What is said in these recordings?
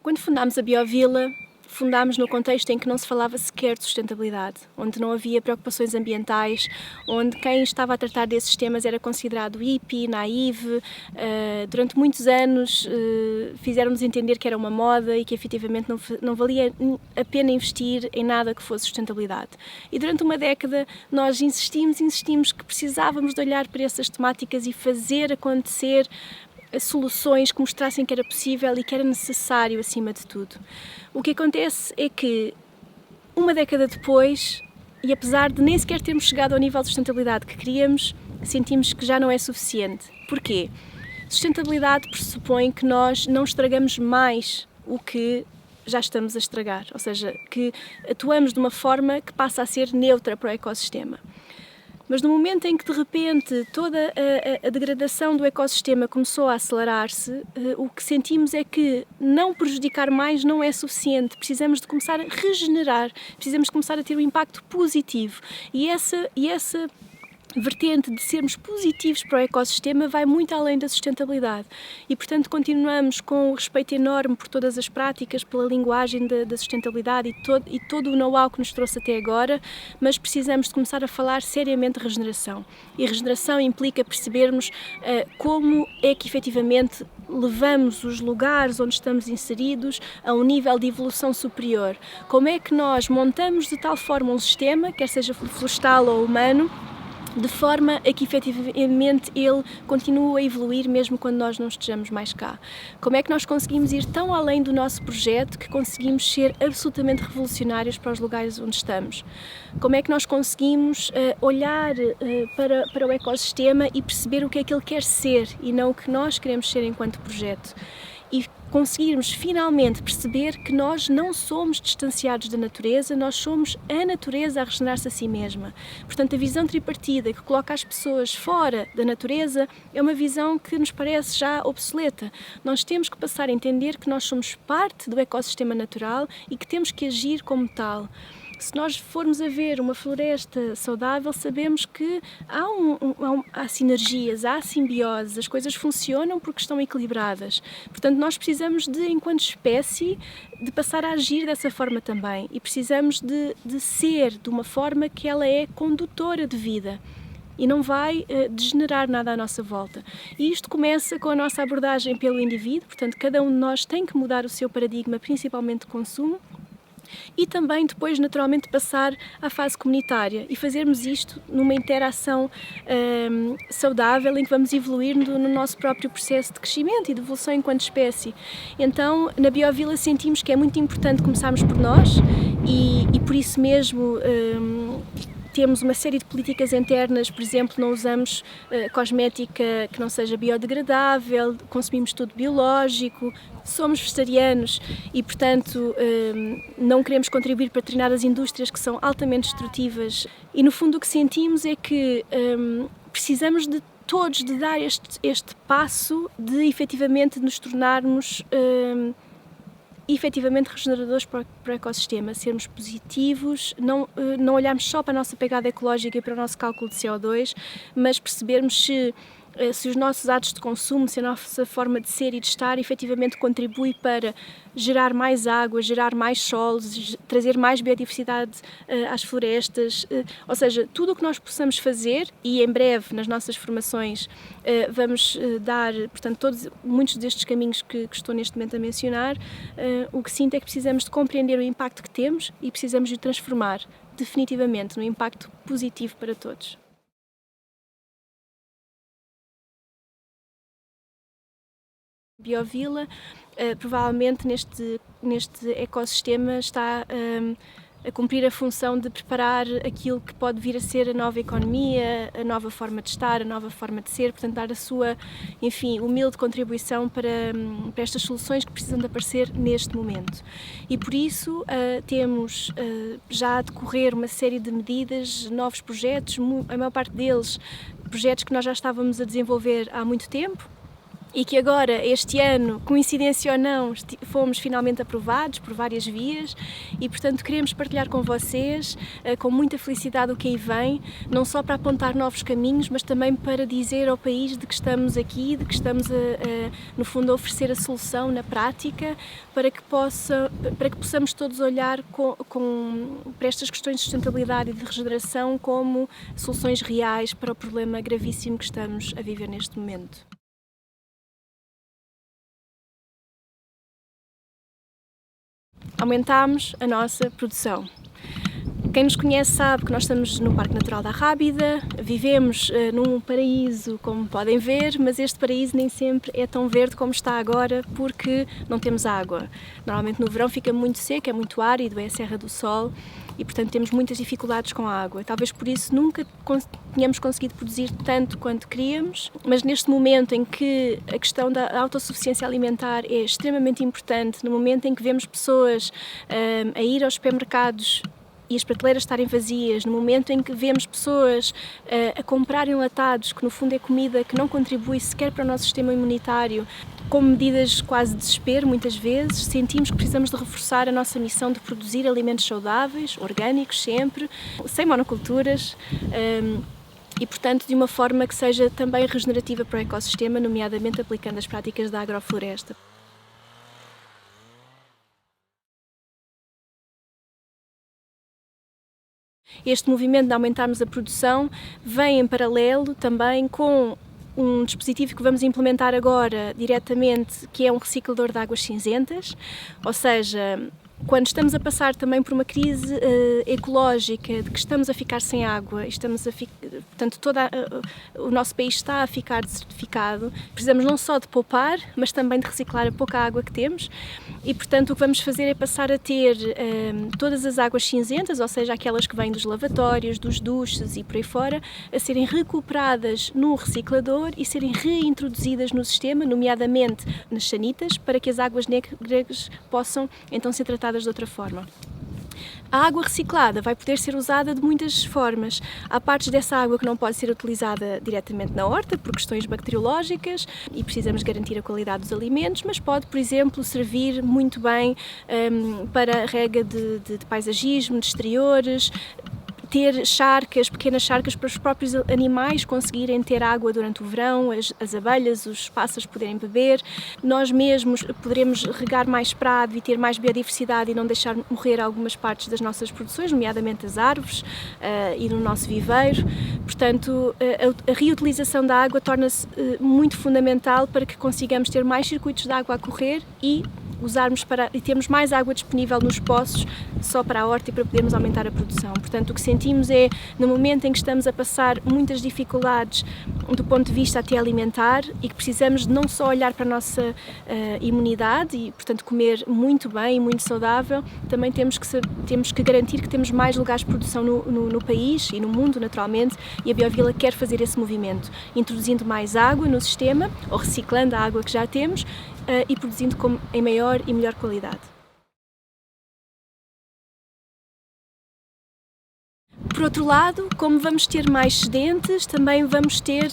Quando fundámos a Biovila, fundámos no contexto em que não se falava sequer de sustentabilidade, onde não havia preocupações ambientais, onde quem estava a tratar desses temas era considerado hippie, naive. Durante muitos anos fizeram-nos entender que era uma moda e que efetivamente não valia a pena investir em nada que fosse sustentabilidade. E durante uma década nós insistimos que precisávamos de olhar para essas temáticas e fazer acontecer soluções que mostrassem que era possível e que era necessário acima de tudo. O que acontece é que, uma década depois, e apesar de nem sequer termos chegado ao nível de sustentabilidade que queríamos, sentimos que já não é suficiente. Porquê? Sustentabilidade pressupõe que nós não estragamos mais o que já estamos a estragar, ou seja, que atuamos de uma forma que passa a ser neutra para o ecossistema. Mas no momento em que, de repente, toda a degradação do ecossistema começou a acelerar-se, o que sentimos é que não prejudicar mais não é suficiente. Precisamos de começar a regenerar, precisamos de começar a ter um impacto positivo. E essa vertente de sermos positivos para o ecossistema vai muito além da sustentabilidade e, portanto, continuamos com um respeito enorme por todas as práticas, pela linguagem da sustentabilidade e todo o know-how que nos trouxe até agora, mas precisamos de começar a falar seriamente de regeneração. E regeneração implica percebermos como é que efetivamente levamos os lugares onde estamos inseridos a um nível de evolução superior. Como é que nós montamos de tal forma um sistema, quer seja florestal ou humano, de forma a que efetivamente ele continue a evoluir mesmo quando nós não estejamos mais cá. Como é que nós conseguimos ir tão além do nosso projeto que conseguimos ser absolutamente revolucionários para os lugares onde estamos? Como é que nós conseguimos olhar para o ecossistema e perceber o que é que ele quer ser e não o que nós queremos ser enquanto projeto? E conseguirmos finalmente perceber que nós não somos distanciados da natureza, nós somos a natureza a regenerar-se a si mesma. Portanto, a visão tripartida que coloca as pessoas fora da natureza é uma visão que nos parece já obsoleta. Nós temos que passar a entender que nós somos parte do ecossistema natural e que temos que agir como tal. Se nós formos a ver uma floresta saudável, sabemos que há sinergias, há simbioses, as coisas funcionam porque estão equilibradas. Portanto, nós precisamos enquanto espécie, de passar a agir dessa forma também e precisamos de ser de uma forma que ela é condutora de vida e não vai degenerar nada à nossa volta. E isto começa com a nossa abordagem pelo indivíduo, portanto, cada um de nós tem que mudar o seu paradigma, principalmente de consumo, e também depois naturalmente passar à fase comunitária e fazermos isto numa interação saudável em que vamos evoluir no nosso próprio processo de crescimento e de evolução enquanto espécie. Então na Biovila sentimos que é muito importante começarmos por nós e por isso mesmo temos uma série de políticas internas, por exemplo, não usamos cosmética que não seja biodegradável, consumimos tudo biológico, somos vegetarianos e, portanto, não queremos contribuir para determinadas indústrias que são altamente destrutivas. E, no fundo, o que sentimos é que precisamos de todos de dar este passo de, efetivamente, nos tornarmos efetivamente regeneradores para o ecossistema, sermos positivos, não olharmos só para a nossa pegada ecológica e para o nosso cálculo de CO2, mas percebermos se os nossos atos de consumo, se a nossa forma de ser e de estar efetivamente contribui para gerar mais água, gerar mais solos, trazer mais biodiversidade às florestas, ou seja, tudo o que nós possamos fazer, e em breve nas nossas formações vamos dar, portanto, muitos destes caminhos que estou neste momento a mencionar, o que sinto é que precisamos de compreender o impacto que temos e precisamos de transformar definitivamente num impacto positivo para todos. Biovila, provavelmente neste ecossistema está a cumprir a função de preparar aquilo que pode vir a ser a nova economia, a nova forma de estar, a nova forma de ser, portanto dar a sua, enfim, humilde contribuição para estas soluções que precisam de aparecer neste momento. E por isso temos já a decorrer uma série de medidas, novos projetos, a maior parte deles projetos que nós já estávamos a desenvolver há muito tempo, e que agora, este ano, coincidência ou não, fomos finalmente aprovados por várias vias e, portanto, queremos partilhar com vocês, com muita felicidade, o que aí vem, não só para apontar novos caminhos, mas também para dizer ao país de que estamos aqui, de que estamos, no fundo, a oferecer a solução na prática, para que possamos todos olhar para estas questões de sustentabilidade e de regeneração como soluções reais para o problema gravíssimo que estamos a viver neste momento. Aumentámos a nossa produção. Quem nos conhece sabe que nós estamos no Parque Natural da Rábida, vivemos num paraíso, como podem ver, mas este paraíso nem sempre é tão verde como está agora porque não temos água. Normalmente no verão fica muito seco, é muito árido, é a Serra do Sol e, portanto, temos muitas dificuldades com a água. Talvez por isso nunca tínhamos conseguido produzir tanto quanto queríamos, mas neste momento em que a questão da autossuficiência alimentar é extremamente importante, no momento em que vemos pessoas a ir aos supermercados e as prateleiras estarem vazias, no momento em que vemos pessoas a comprar enlatados, que no fundo é comida que não contribui sequer para o nosso sistema imunitário, com medidas quase de desespero, muitas vezes, sentimos que precisamos de reforçar a nossa missão de produzir alimentos saudáveis, orgânicos sempre, sem monoculturas, e, portanto, de uma forma que seja também regenerativa para o ecossistema, nomeadamente aplicando as práticas da agrofloresta. Este movimento de aumentarmos a produção vem em paralelo também com um dispositivo que vamos implementar agora diretamente, que é um reciclador de águas cinzentas, ou seja, quando estamos a passar também por uma crise ecológica, de que estamos a ficar sem água, portanto o nosso país está a ficar desertificado, precisamos não só de poupar, mas também de reciclar a pouca água que temos e, portanto, o que vamos fazer é passar a ter todas as águas cinzentas, ou seja, aquelas que vêm dos lavatórios, dos duches e por aí fora, a serem recuperadas no reciclador e serem reintroduzidas no sistema, nomeadamente nas sanitas, para que as águas negras possam então ser tratadas de outra forma. A água reciclada vai poder ser usada de muitas formas. Há partes dessa água que não pode ser utilizada diretamente na horta por questões bacteriológicas e precisamos garantir a qualidade dos alimentos, mas pode, por exemplo, servir muito bem para rega de paisagismo, de exteriores, ter charcas, pequenas charcas para os próprios animais conseguirem ter água durante o verão, as abelhas, os pássaros poderem beber. Nós mesmos poderemos regar mais prado e ter mais biodiversidade e não deixar morrer algumas partes das nossas produções, nomeadamente as árvores e no nosso viveiro. Portanto, a reutilização da água torna-se muito fundamental para que consigamos ter mais circuitos de água a correr e termos mais água disponível nos poços só para a horta e para podermos aumentar a produção. Portanto, o que sentimos é, no momento em que estamos a passar muitas dificuldades do ponto de vista até alimentar e que precisamos de não só olhar para a nossa imunidade e, portanto, comer muito bem e muito saudável, também temos que garantir que temos mais lugares de produção no país e no mundo, naturalmente, e a Biovila quer fazer esse movimento, introduzindo mais água no sistema ou reciclando a água que já temos e produzindo em maior e melhor qualidade. Por outro lado, como vamos ter mais excedentes, também vamos ter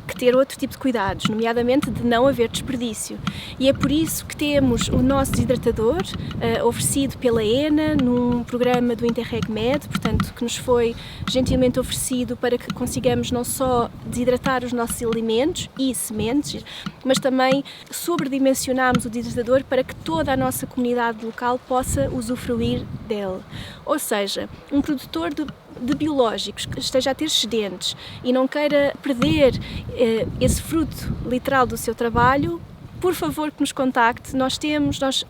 que ter outro tipo de cuidados, nomeadamente de não haver desperdício. E é por isso que temos o nosso desidratador, oferecido pela ENA, num programa do Interreg Med, portanto, que nos foi gentilmente oferecido para que consigamos não só desidratar os nossos alimentos e sementes, mas também sobredimensionarmos o desidratador para que toda a nossa comunidade local possa usufruir dele. Ou seja, um produtor de biológicos que esteja a ter excedentes e não queira perder esse fruto literal do seu trabalho, por favor que nos contacte. Nós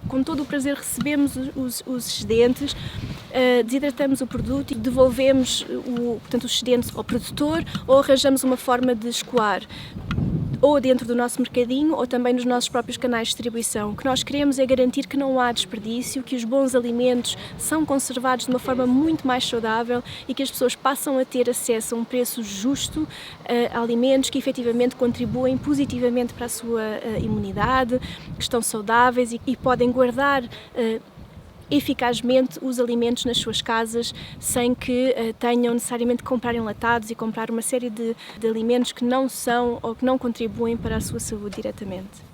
com todo o prazer recebemos os excedentes, desidratamos o produto e devolvemos portanto, os excedentes ao produtor ou arranjamos uma forma de escoar, ou dentro do nosso mercadinho ou também nos nossos próprios canais de distribuição. O que nós queremos é garantir que não há desperdício, que os bons alimentos são conservados de uma forma muito mais saudável e que as pessoas passam a ter acesso a um preço justo a alimentos que efetivamente contribuem positivamente para a sua imunidade, que estão saudáveis e podem guardar eficazmente os alimentos nas suas casas sem que tenham necessariamente que comprar enlatados e comprar uma série de alimentos que não são ou que não contribuem para a sua saúde diretamente.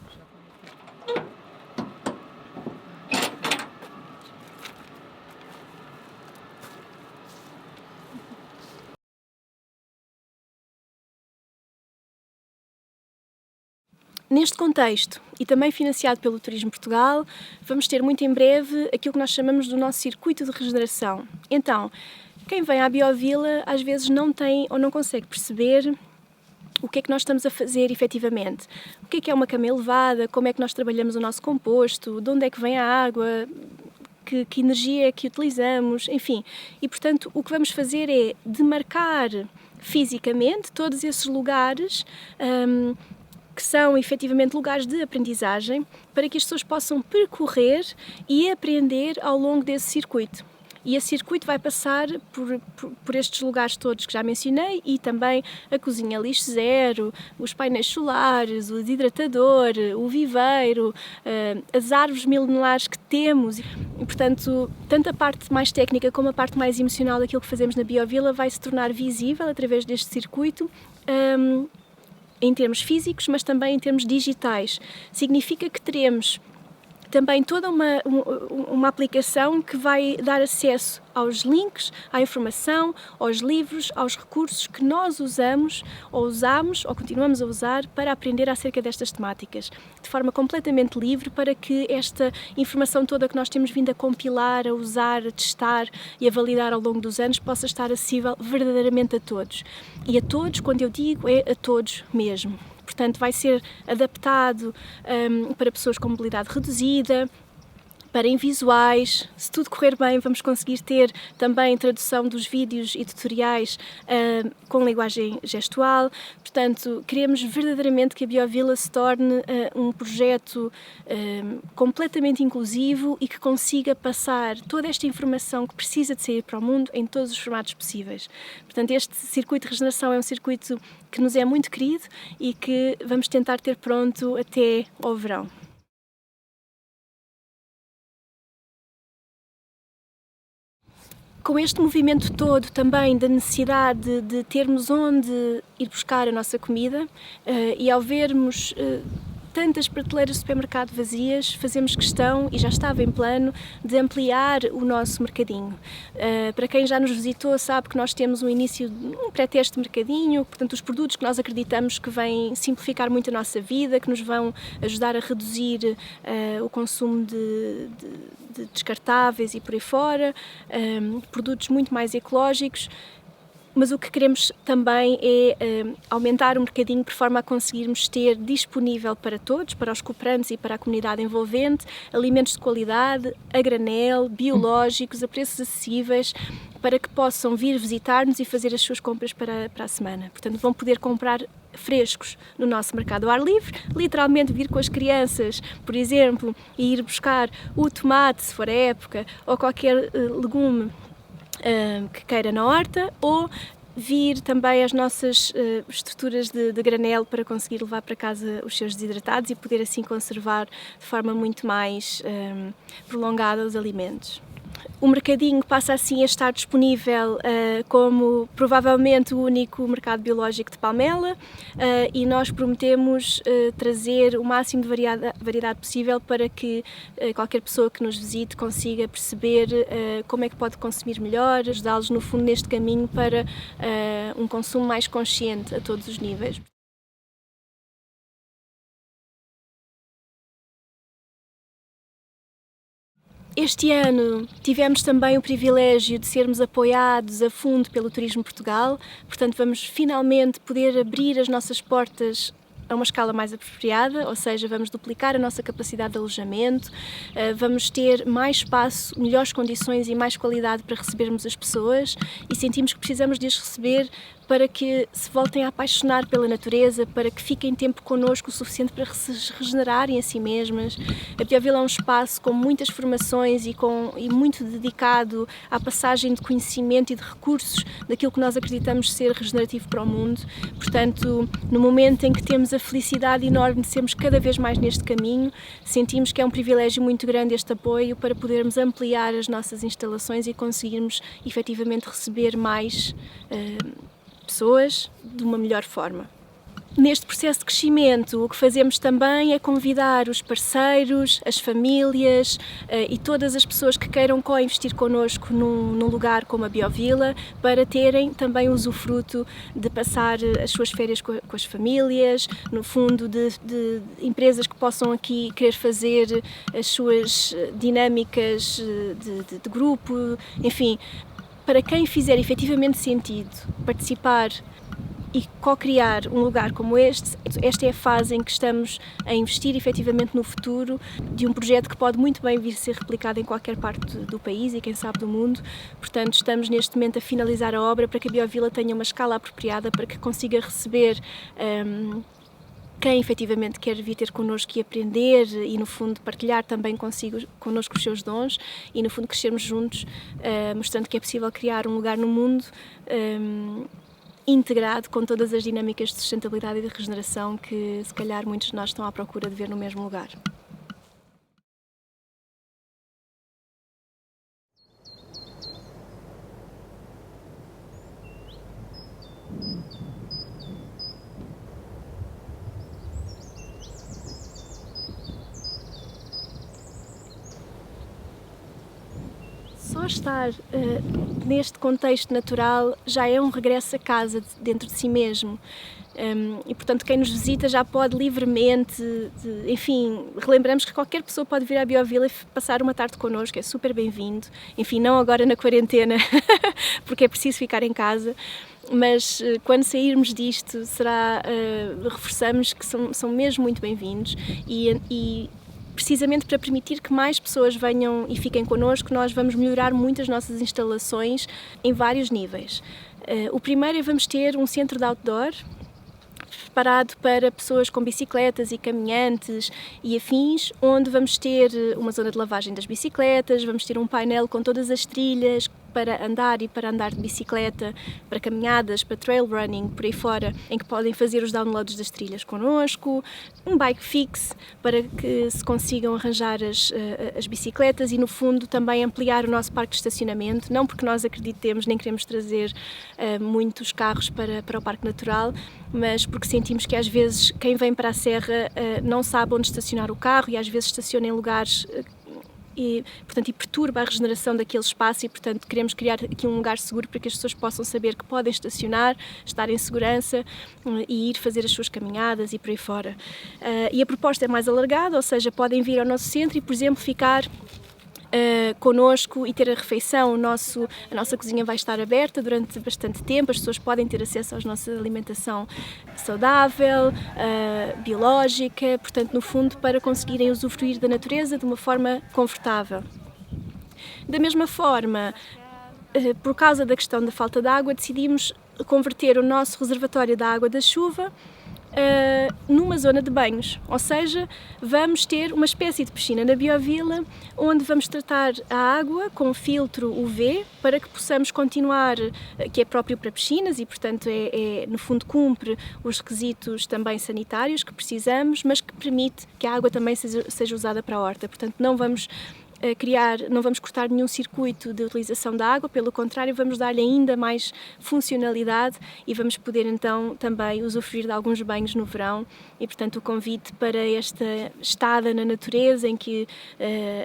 Neste contexto, e também financiado pelo Turismo Portugal, vamos ter muito em breve aquilo que nós chamamos do nosso circuito de regeneração. Então, quem vem à Biovila às vezes não tem ou não consegue perceber o que é que nós estamos a fazer efetivamente. O que é uma cama elevada, como é que nós trabalhamos o nosso composto, de onde é que vem a água, que energia é que utilizamos, enfim. E, portanto, o que vamos fazer é demarcar fisicamente todos esses lugares que são efetivamente lugares de aprendizagem para que as pessoas possam percorrer e aprender ao longo desse circuito. E esse circuito vai passar por estes lugares todos que já mencionei e também a cozinha lixo zero, os painéis solares, o desidratador, o viveiro, as árvores milenares que temos. E, portanto, tanto a parte mais técnica como a parte mais emocional daquilo que fazemos na Biovila vai se tornar visível através deste circuito. Em termos físicos, mas também em termos digitais. Significa que teremos também toda uma aplicação que vai dar acesso aos links, à informação, aos livros, aos recursos que nós usamos ou continuamos a usar para aprender acerca destas temáticas, de forma completamente livre, para que esta informação toda que nós temos vindo a compilar, a usar, a testar e a validar ao longo dos anos possa estar acessível verdadeiramente a todos. E a todos, quando eu digo, é a todos mesmo. Portanto, vai ser adaptado para pessoas com mobilidade reduzida, para invisuais. Se tudo correr bem, vamos conseguir ter também tradução dos vídeos e tutoriais com linguagem gestual. Portanto, queremos verdadeiramente que a Biovila se torne um projeto completamente inclusivo e que consiga passar toda esta informação que precisa de sair para o mundo em todos os formatos possíveis. Portanto, este circuito de regeneração é um circuito que nos é muito querido e que vamos tentar ter pronto até ao verão. Com este movimento todo também da necessidade de termos onde ir buscar a nossa comida e ao vermos tantas prateleiras de supermercado vazias, fazemos questão, e já estava em plano, de ampliar o nosso mercadinho. Para quem já nos visitou sabe que nós temos um pré-teste de mercadinho, portanto os produtos que nós acreditamos que vêm simplificar muito a nossa vida, que nos vão ajudar a reduzir o consumo de descartáveis e por aí fora, produtos muito mais ecológicos. Mas o que queremos também é aumentar o mercadinho por forma a conseguirmos ter disponível para todos, para os cooperantes e para a comunidade envolvente, alimentos de qualidade, a granel, biológicos, a preços acessíveis, para que possam vir visitar-nos e fazer as suas compras para a semana. Portanto, vão poder comprar frescos no nosso mercado ao ar livre, literalmente vir com as crianças, por exemplo, e ir buscar o tomate, se for a época, ou qualquer legume que queira na horta, ou vir também as nossas estruturas de granel para conseguir levar para casa os seus desidratados e poder assim conservar de forma muito mais prolongada os alimentos. O mercadinho passa assim a estar disponível como provavelmente o único mercado biológico de Palmela e nós prometemos trazer o máximo de variedade possível para que qualquer pessoa que nos visite consiga perceber como é que pode consumir melhor, ajudá-los no fundo neste caminho para um consumo mais consciente a todos os níveis. Este ano tivemos também o privilégio de sermos apoiados a fundo pelo Turismo Portugal, portanto vamos finalmente poder abrir as nossas portas a uma escala mais apropriada, ou seja, vamos duplicar a nossa capacidade de alojamento, vamos ter mais espaço, melhores condições e mais qualidade para recebermos as pessoas e sentimos que precisamos de as receber para que se voltem a apaixonar pela natureza, para que fiquem tempo connosco o suficiente para se regenerarem a si mesmas. A Biovila é um espaço com muitas formações e muito dedicado à passagem de conhecimento e de recursos daquilo que nós acreditamos ser regenerativo para o mundo. Portanto, no momento em que temos a felicidade enorme de sermos cada vez mais neste caminho. Sentimos que é um privilégio muito grande este apoio para podermos ampliar as nossas instalações e conseguirmos efetivamente receber mais pessoas de uma melhor forma. Neste processo de crescimento, o que fazemos também é convidar os parceiros, as famílias e todas as pessoas que queiram co-investir connosco num lugar como a Biovila para terem também usufruto de passar as suas férias com as famílias, no fundo de empresas que possam aqui querer fazer as suas dinâmicas de grupo, enfim, para quem fizer efetivamente sentido participar e co-criar um lugar como este, esta é a fase em que estamos a investir efetivamente no futuro de um projeto que pode muito bem vir a ser replicado em qualquer parte do país e quem sabe do mundo. Portanto, estamos neste momento a finalizar a obra para que a Biovila tenha uma escala apropriada para que consiga receber quem efetivamente quer vir ter connosco e aprender e, no fundo, partilhar também connosco os seus dons e, no fundo, crescermos juntos, mostrando que é possível criar um lugar no mundo integrado com todas as dinâmicas de sustentabilidade e de regeneração que, se calhar, muitos de nós estão à procura de ver no mesmo lugar. Só estar neste contexto natural já é um regresso a casa dentro de si mesmo. E, portanto, quem nos visita já pode livremente, enfim, relembramos que qualquer pessoa pode vir à Biovila e passar uma tarde connosco, é super bem-vindo. Enfim, não agora na quarentena, porque é preciso ficar em casa, mas quando sairmos disto, reforçamos que são mesmo muito bem-vindos e precisamente para permitir que mais pessoas venham e fiquem connosco, nós vamos melhorar muito as nossas instalações em vários níveis. O primeiro é vamos ter um centro de outdoor preparado para pessoas com bicicletas e caminhantes e afins, onde vamos ter uma zona de lavagem das bicicletas, vamos ter um painel com todas as trilhas para andar e para andar de bicicleta, para caminhadas, para trail running, por aí fora, em que podem fazer os downloads das trilhas connosco, um bike fix para que se consigam arranjar as bicicletas e, no fundo, também ampliar o nosso parque de estacionamento, não porque nós acreditemos nem queremos trazer muitos carros para o Parque Natural, mas porque sentimos que às vezes quem vem para a Serra não sabe onde estacionar o carro e às vezes estaciona em lugares e perturba a regeneração daquele espaço e, portanto, queremos criar aqui um lugar seguro para que as pessoas possam saber que podem estacionar, estar em segurança e ir fazer as suas caminhadas e por aí fora. E a proposta é mais alargada, ou seja, podem vir ao nosso centro e, por exemplo, ficar connosco e ter a refeição. A nossa cozinha vai estar aberta durante bastante tempo, as pessoas podem ter acesso à nossa alimentação saudável, biológica, portanto, no fundo, para conseguirem usufruir da natureza de uma forma confortável. Da mesma forma, por causa da questão da falta de água, decidimos converter o nosso reservatório da água da chuva numa zona de banhos, ou seja, vamos ter uma espécie de piscina na Biovila onde vamos tratar a água com filtro UV para que possamos continuar, que é próprio para piscinas e, portanto, no fundo cumpre os requisitos também sanitários que precisamos, mas que permite que a água também seja usada para a horta. Portanto, não vamos cortar nenhum circuito de utilização da água, pelo contrário, vamos dar-lhe ainda mais funcionalidade e vamos poder então também usufruir de alguns banhos no verão e, portanto, o convite para esta estada na natureza em que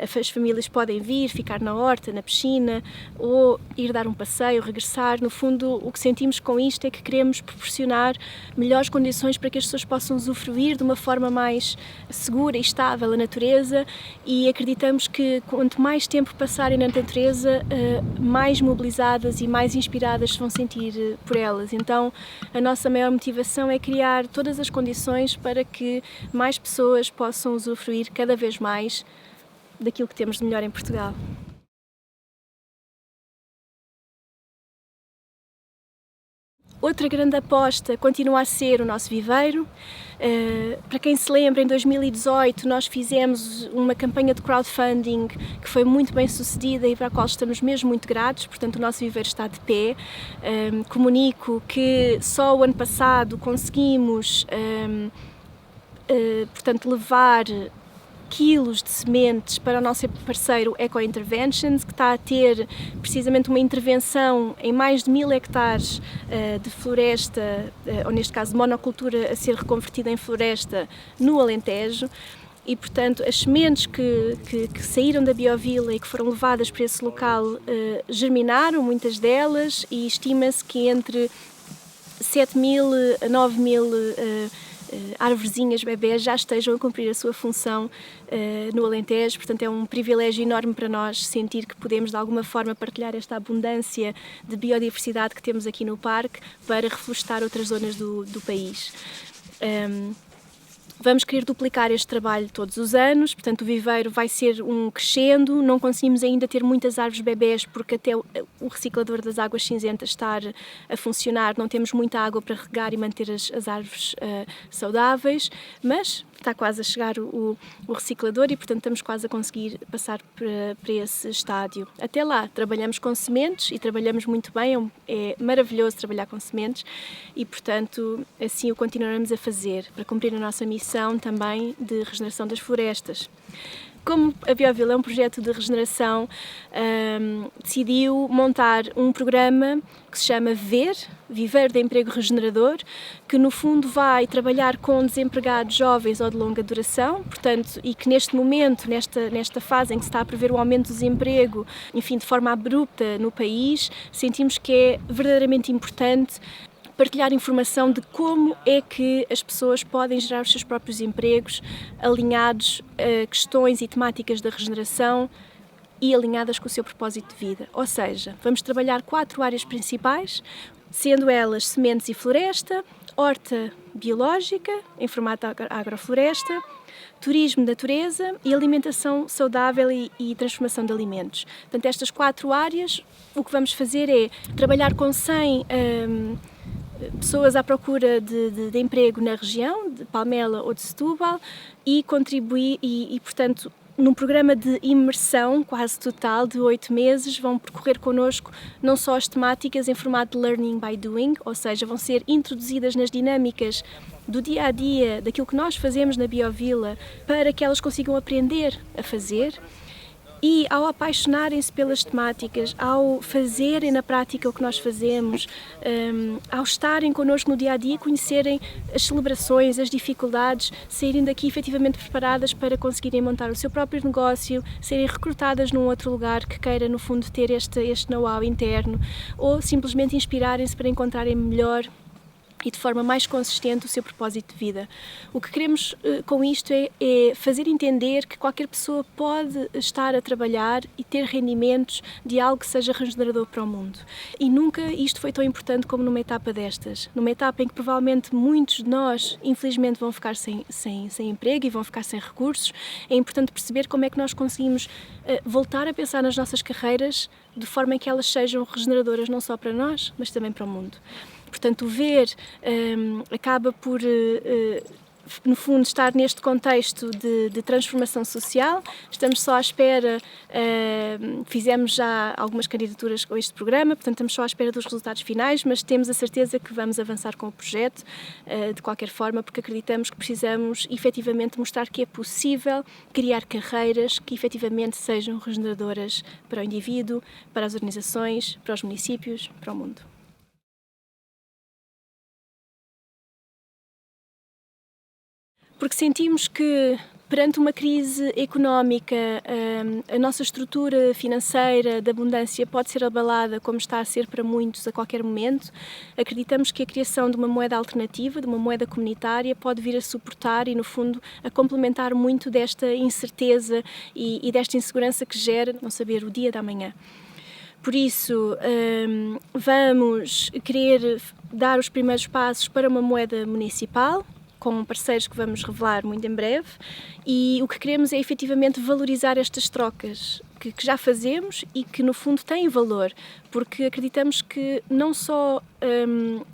as famílias podem vir, ficar na horta, na piscina ou ir dar um passeio, regressar. No fundo, o que sentimos com isto é que queremos proporcionar melhores condições para que as pessoas possam usufruir de uma forma mais segura e estável a natureza e acreditamos que quanto mais tempo passarem na natureza, mais mobilizadas e mais inspiradas se vão sentir por elas. Então, a nossa maior motivação é criar todas as condições para que mais pessoas possam usufruir cada vez mais daquilo que temos de melhor em Portugal. Outra grande aposta continua a ser o nosso viveiro. Para quem se lembra, em 2018 nós fizemos uma campanha de crowdfunding que foi muito bem sucedida e para a qual estamos mesmo muito gratos, portanto o nosso viveiro está de pé. Comunico que só o ano passado conseguimos portanto, levar quilos de sementes para o nosso parceiro Eco Interventions, que está a ter precisamente uma intervenção em mais de 1000 hectares de floresta, ou neste caso de monocultura, a ser reconvertida em floresta no Alentejo. E, portanto, as sementes que saíram da Biovila e que foram levadas para esse local germinaram, muitas delas, e estima-se que entre 7.000 a 9.000 arvorezinhas bebés já estejam a cumprir a sua função no Alentejo. Portanto, é um privilégio enorme para nós sentir que podemos de alguma forma partilhar esta abundância de biodiversidade que temos aqui no parque para reflorestar outras zonas do país. Vamos querer duplicar este trabalho todos os anos, portanto o viveiro vai ser um crescendo, não conseguimos ainda ter muitas árvores bebés porque até o reciclador das águas cinzentas estar a funcionar, não temos muita água para regar e manter as árvores saudáveis, mas está quase a chegar o reciclador e, portanto, estamos quase a conseguir passar para esse estádio. Até lá, trabalhamos com sementes e trabalhamos muito bem, é maravilhoso trabalhar com sementes e, portanto, assim o continuaremos a fazer, para cumprir a nossa missão também de regeneração das florestas. Como a Biovila é um projeto de regeneração, decidiu montar um programa que se chama VER, Viveiro de Emprego Regenerador, que no fundo vai trabalhar com desempregados jovens ou de longa duração, portanto, e que neste momento, nesta fase em que se está a prever o aumento do desemprego, enfim, de forma abrupta no país, sentimos que é verdadeiramente importante partilhar informação de como é que as pessoas podem gerar os seus próprios empregos alinhados a questões e temáticas da regeneração e alinhadas com o seu propósito de vida. Ou seja, vamos trabalhar 4 áreas principais, sendo elas sementes e floresta, horta biológica, em formato agrofloresta, turismo de natureza e alimentação saudável e transformação de alimentos. Portanto, estas 4 áreas, o que vamos fazer é trabalhar com 100 pessoas à procura de emprego na região, de Palmela ou de Setúbal, e contribuir, portanto, num programa de imersão quase total de 8 meses, vão percorrer connosco não só as temáticas em formato de learning by doing, ou seja, vão ser introduzidas nas dinâmicas do dia a dia, daquilo que nós fazemos na Biovila, para que elas consigam aprender a fazer. E ao apaixonarem-se pelas temáticas, ao fazerem na prática o que nós fazemos, ao estarem connosco no dia-a-dia, conhecerem as celebrações, as dificuldades, saírem daqui efetivamente preparadas para conseguirem montar o seu próprio negócio, serem recrutadas num outro lugar que queira, no fundo, ter este know-how interno, ou simplesmente inspirarem-se para encontrarem melhor e de forma mais consistente o seu propósito de vida. O que queremos com isto é fazer entender que qualquer pessoa pode estar a trabalhar e ter rendimentos de algo que seja regenerador para o mundo. E nunca isto foi tão importante como numa etapa destas. Numa etapa em que provavelmente muitos de nós, infelizmente, vão ficar sem emprego e vão ficar sem recursos, é importante perceber como é que nós conseguimos voltar a pensar nas nossas carreiras de forma em que elas sejam regeneradoras não só para nós, mas também para o mundo. Portanto, o VER acaba por, no fundo, estar neste contexto de transformação social. Estamos só à espera, fizemos já algumas candidaturas com este programa, portanto estamos só à espera dos resultados finais, mas temos a certeza que vamos avançar com o projeto de qualquer forma, porque acreditamos que precisamos efetivamente mostrar que é possível criar carreiras que efetivamente sejam regeneradoras para o indivíduo, para as organizações, para os municípios, para o mundo. Porque sentimos que, perante uma crise económica, a nossa estrutura financeira de abundância pode ser abalada, como está a ser para muitos a qualquer momento. Acreditamos que a criação de uma moeda alternativa, de uma moeda comunitária, pode vir a suportar e, no fundo, a complementar muito desta incerteza e desta insegurança que gera não saber o dia da manhã. Por isso, vamos querer dar os primeiros passos para uma moeda municipal, com parceiros que vamos revelar muito em breve, e o que queremos é efetivamente valorizar estas trocas que já fazemos e que no fundo têm valor, porque acreditamos que não só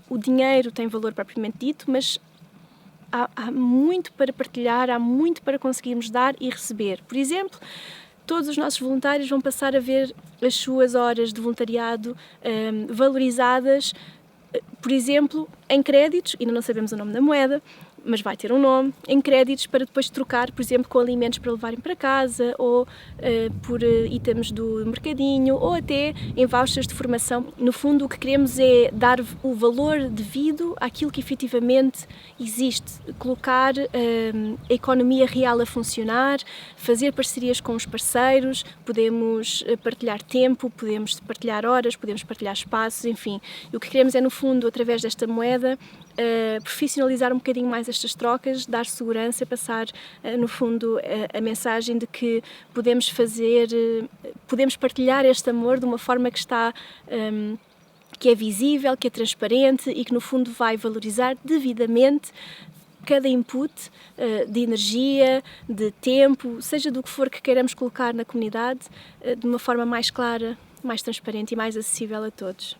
o dinheiro tem valor propriamente dito, mas há muito para partilhar, há muito para conseguirmos dar e receber. Por exemplo, todos os nossos voluntários vão passar a ver as suas horas de voluntariado valorizadas, por exemplo, em créditos, ainda não sabemos o nome da moeda, mas vai ter um nome, em créditos para depois trocar, por exemplo, com alimentos para levarem para casa, ou por itens do mercadinho, ou até em vouchers de formação. No fundo, o que queremos é dar o valor devido àquilo que efetivamente existe, colocar a economia real a funcionar, fazer parcerias com os parceiros, podemos partilhar tempo, podemos partilhar horas, podemos partilhar espaços, enfim. E o que queremos é, no fundo, através desta moeda, profissionalizar um bocadinho mais estas trocas, dar segurança, passar, no fundo, a mensagem de que podemos partilhar este amor de uma forma que está... que é visível, que é transparente e que no fundo vai valorizar devidamente cada input de energia, de tempo, seja do que for que queiramos colocar na comunidade, de uma forma mais clara, mais transparente e mais acessível a todos.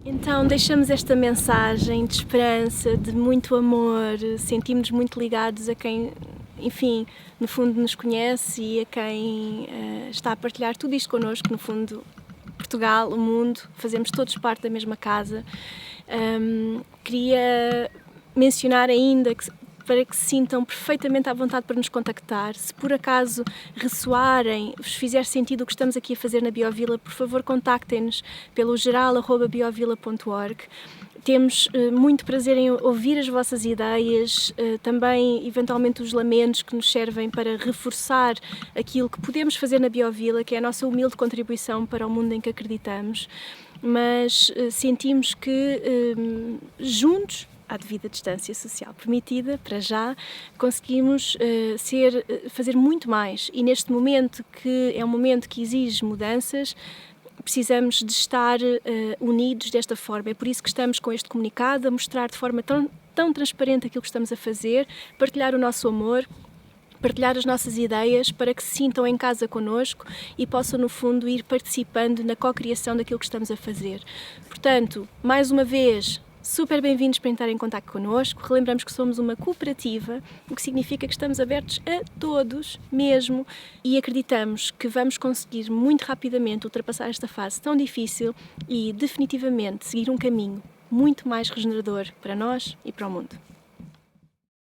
Então deixamos esta mensagem de esperança, de muito amor, sentimos-nos muito ligados a quem, enfim, no fundo nos conhece e a quem está a partilhar tudo isto connosco, no fundo Portugal, o mundo, fazemos todos parte da mesma casa. Queria mencionar ainda que para que se sintam perfeitamente à vontade para nos contactar. Se por acaso ressoarem, vos fizer sentido o que estamos aqui a fazer na Biovila, por favor contactem-nos pelo geral@biovila.org. Temos muito prazer em ouvir as vossas ideias, também eventualmente os lamentos que nos servem para reforçar aquilo que podemos fazer na Biovila, que é a nossa humilde contribuição para o mundo em que acreditamos, mas sentimos que juntos, à devida distância social permitida, para já, conseguimos fazer muito mais. E neste momento, que é um momento que exige mudanças, precisamos de estar unidos desta forma. É por isso que estamos com este comunicado, a mostrar de forma tão transparente aquilo que estamos a fazer, partilhar o nosso amor, partilhar as nossas ideias para que se sintam em casa connosco e possam, no fundo, ir participando na co-criação daquilo que estamos a fazer. Portanto, mais uma vez, super bem-vindos para entrar em contacto connosco. Relembramos que somos uma cooperativa, o que significa que estamos abertos a todos mesmo e acreditamos que vamos conseguir muito rapidamente ultrapassar esta fase tão difícil e definitivamente seguir um caminho muito mais regenerador para nós e para o mundo.